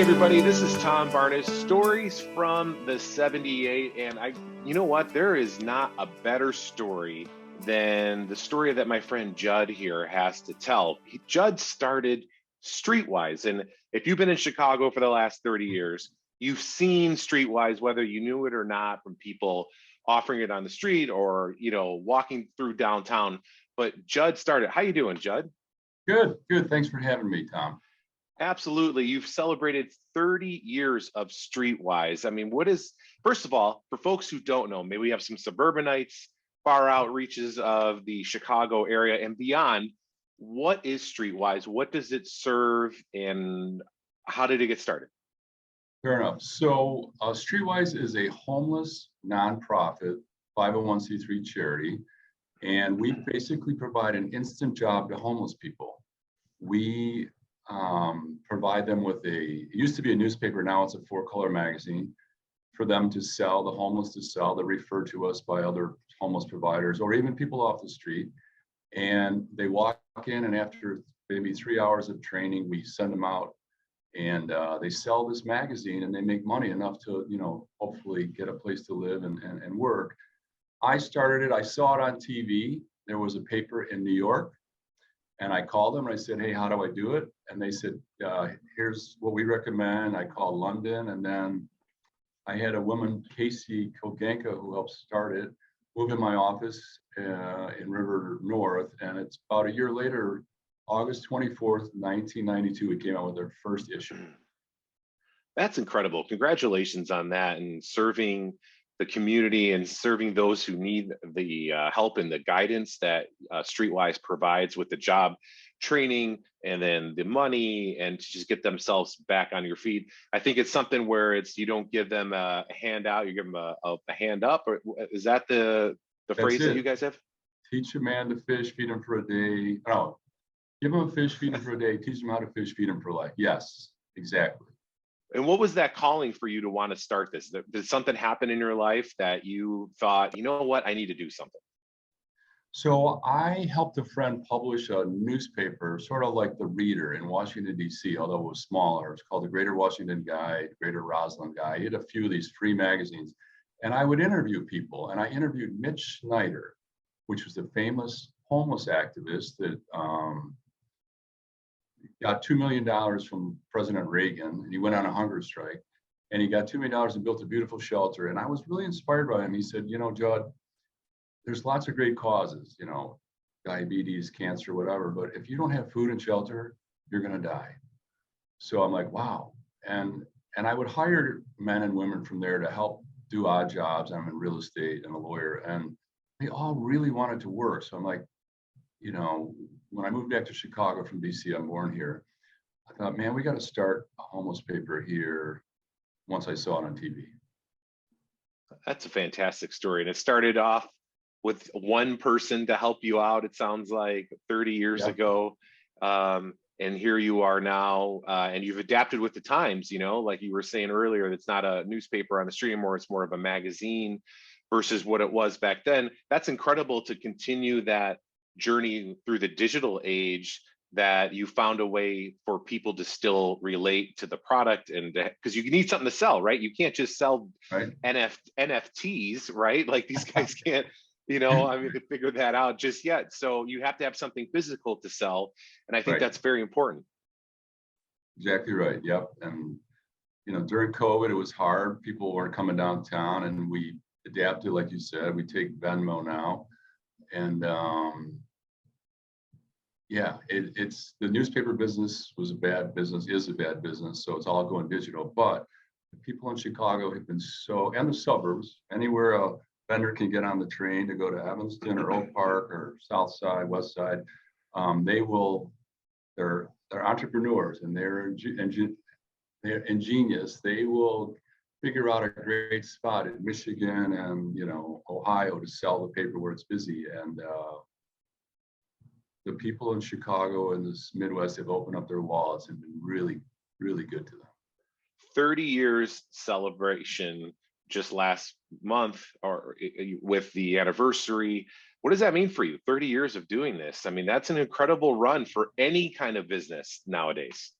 everybody, this is Tom Barnes, Stories from the 78. And you know what? There is not a better story than the story that my friend Judd here has to tell. Judd started StreetWise. And if you've been in Chicago for the last 30 years, you've seen StreetWise, whether you knew it or not, from people offering it on the street or, walking through downtown. But Judd started. How you doing, Judd? Good. Thanks for having me, Tom. Absolutely. You've celebrated 30 years of StreetWise. I mean, first of all, for folks who don't know, maybe we have some suburbanites, far out reaches of the Chicago area and beyond. What is StreetWise? What does it serve? And how did it get started? Fair enough. So StreetWise is a homeless nonprofit 501c3 charity, and we basically provide an instant job to homeless people. We provide them with it used to be a newspaper, now it's a 4-color magazine for them to sell, the homeless to sell. They're referred to us by other homeless providers or even people off the street. And they walk in, and after maybe 3 hours of training, we send them out and they sell this magazine, and they make money enough to, hopefully get a place to live and work. I started it, I saw it on TV. There was a paper in New York. And I called them and I said, hey, how do I do it? And they said, here's what we recommend. I called London, and then I had a woman, Casey Koganka, who helped start it, move in my office in River North. And it's about a year later, August 24th, 1992, we came out with their first issue. That's incredible. Congratulations on that, and serving the community and serving those who need the help and the guidance that StreetWise provides with the job training and then the money, and to just get themselves back on your feet. I think it's something where you don't give them a handout, you give them a hand up. Or is that the phrase that you guys have? Teach a man to fish, feed him for a day. Oh, give him a fish, feed him for a day. Teach him how to fish, feed him for life. Yes, exactly. And what was that calling for you to want to start this? Did something happen in your life that you thought, you know what, I need to do something? So I helped a friend publish a newspaper, sort of like The Reader in Washington, D.C., although it was smaller. It's called the Greater Washington Guide, Greater Roslyn Guide. He had a few of these free magazines. And I would interview people. And I interviewed Mitch Snyder, which was the famous homeless activist that got $2 million from President Reagan, and he went on a hunger strike, and he got $2 million and built a beautiful shelter. And I was really inspired by him. He said, Judd, there's lots of great causes, diabetes, cancer, whatever, but if you don't have food and shelter, you're going to die. So I'm like, wow. And I would hire men and women from there to help do odd jobs. I'm in real estate and a lawyer, and they all really wanted to work. So I'm like, when I moved back to Chicago from DC, I'm born here, I thought, man, we got to start a homeless paper here once I saw it on TV. That's a fantastic story. And it started off with one person to help you out, it sounds like 30 years ago. And here you are now, and you've adapted with the times, like you were saying earlier, it's not a newspaper on the street anymore, it's more of a magazine versus what it was back then. That's incredible to continue that journey through the digital age, that you found a way for people to still relate to the product, and because you need something to sell, right? You can't just sell NFTs, right? Like these guys can't, they figure that out just yet. So you have to have something physical to sell. And I think that's very important. Exactly right. Yep. And, during COVID, it was hard. People weren't coming downtown, and we adapted, like you said. We take Venmo now. And it's the newspaper business was a bad business, is a bad business. So it's all going digital. But the people in Chicago have been and the suburbs, anywhere a vendor can get on the train to go to Evanston or Oak Park or South Side, West Side, they're entrepreneurs, and they're ingenious. They will figure out a great spot in Michigan and Ohio to sell the paper where it's busy. And the people in Chicago and this Midwest have opened up their wallets and been really, really good to them. 30 years celebration just last month, or with the anniversary. What does that mean for you? 30 years of doing this. I mean, that's an incredible run for any kind of business nowadays.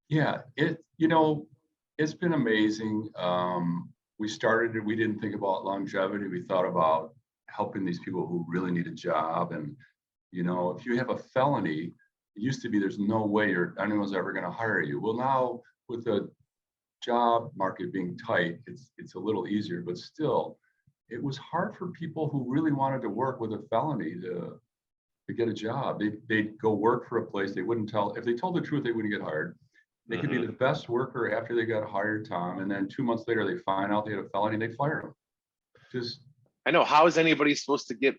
Yeah, it's been amazing. We started it, we didn't think about longevity. We thought about helping these people who really need a job. And, if you have a felony, it used to be there's no way anyone's ever going to hire you. Well, now with the job market being tight, it's a little easier, but still, it was hard for people who really wanted to work with a felony to get a job. They'd go work for a place. They wouldn't tell, if they told the truth, they wouldn't get hired. They could be the best worker after they got hired, Tom, and then 2 months later they find out they had a felony and they fire them. Just I know, how is anybody supposed to get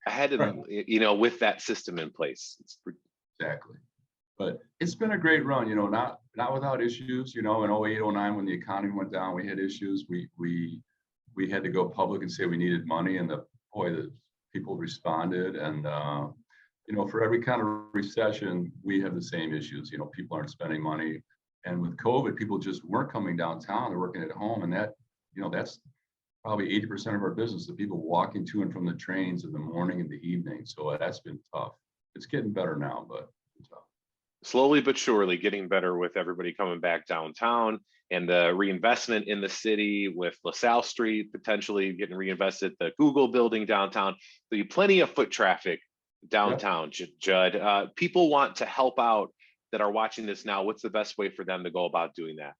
ahead of right. with that system in place? Exactly. But it's been a great run, not without issues. In 08, 09, when the economy went down, we had issues. We had to go public and say we needed money, and the people responded. And for every kind of recession, we have the same issues. People aren't spending money. And with COVID, people just weren't coming downtown. They're working at home. And that's probably 80% of our business, the people walking to and from the trains in the morning and the evening. So that's been tough. It's getting better now, but it's tough. Slowly but surely getting better with everybody coming back downtown, and the reinvestment in the city with LaSalle Street potentially getting reinvested, the Google building downtown. There'll be plenty of foot traffic downtown, yep. Judd. People want to help out that are watching this now. What's the best way for them to go about doing that?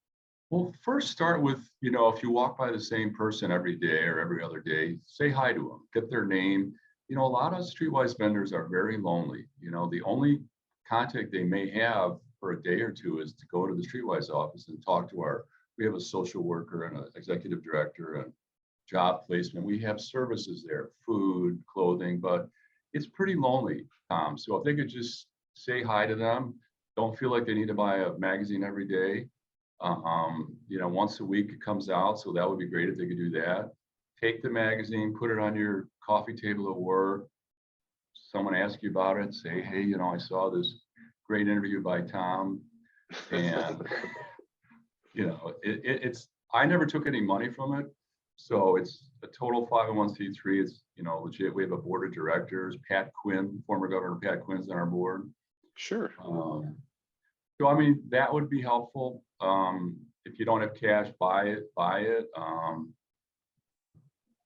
Well, first start with, if you walk by the same person every day or every other day, say hi to them, get their name. A lot of StreetWise vendors are very lonely. The only contact they may have for a day or two is to go to the StreetWise office and talk to we have a social worker and an executive director and job placement. We have services there, food, clothing, but it's pretty lonely, Tom. So if they could just say hi to them, don't feel like they need to buy a magazine every day. Once a week it comes out, so that would be great if they could do that. Take the magazine, put it on your coffee table at work. Someone asks you about it, say, hey, I saw this great interview by Tom. And, it's, I never took any money from it. So it's a total 501c3. It's, legit. We have a board of directors. Pat Quinn, former Governor Pat Quinn's on our board. Sure. So, that would be helpful. If you don't have cash, buy it.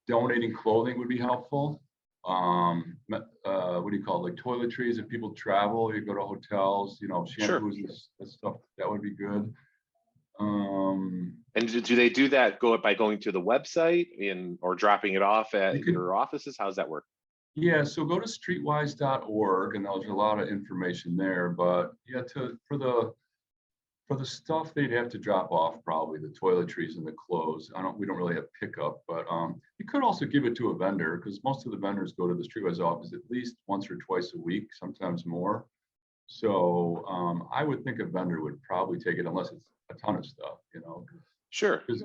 Donating clothing would be helpful. What do you call it? Like toiletries. If people travel, you go to hotels, shampoos, sure. and stuff, that would be good. And do they do that by going to the website or dropping it off at your offices? How does that work? Yeah, so go to streetwise.org, and there's a lot of information there. But yeah, for the stuff they'd have to drop off, probably the toiletries and the clothes. We don't really have pickup, but you could also give it to a vendor, because most of the vendors go to the StreetWise office at least once or twice a week, sometimes more. So I would think a vendor would probably take it, unless it's a ton of stuff, Sure. But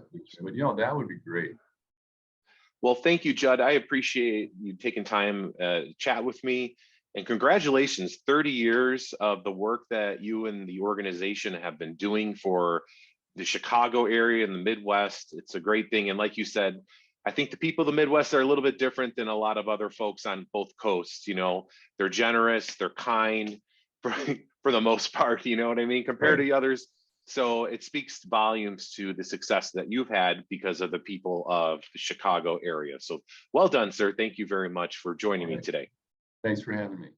that would be great. Well, thank you, Judd. I appreciate you taking time to chat with me. And congratulations, 30 years of the work that you and the organization have been doing for the Chicago area and the Midwest. It's a great thing. And like you said, I think the people of the Midwest are a little bit different than a lot of other folks on both coasts. They're generous, they're kind for the most part, you know what I mean, compared to others. So it speaks volumes to the success that you've had because of the people of the Chicago area. So well done, sir. Thank you very much for joining me today. Thanks for having me.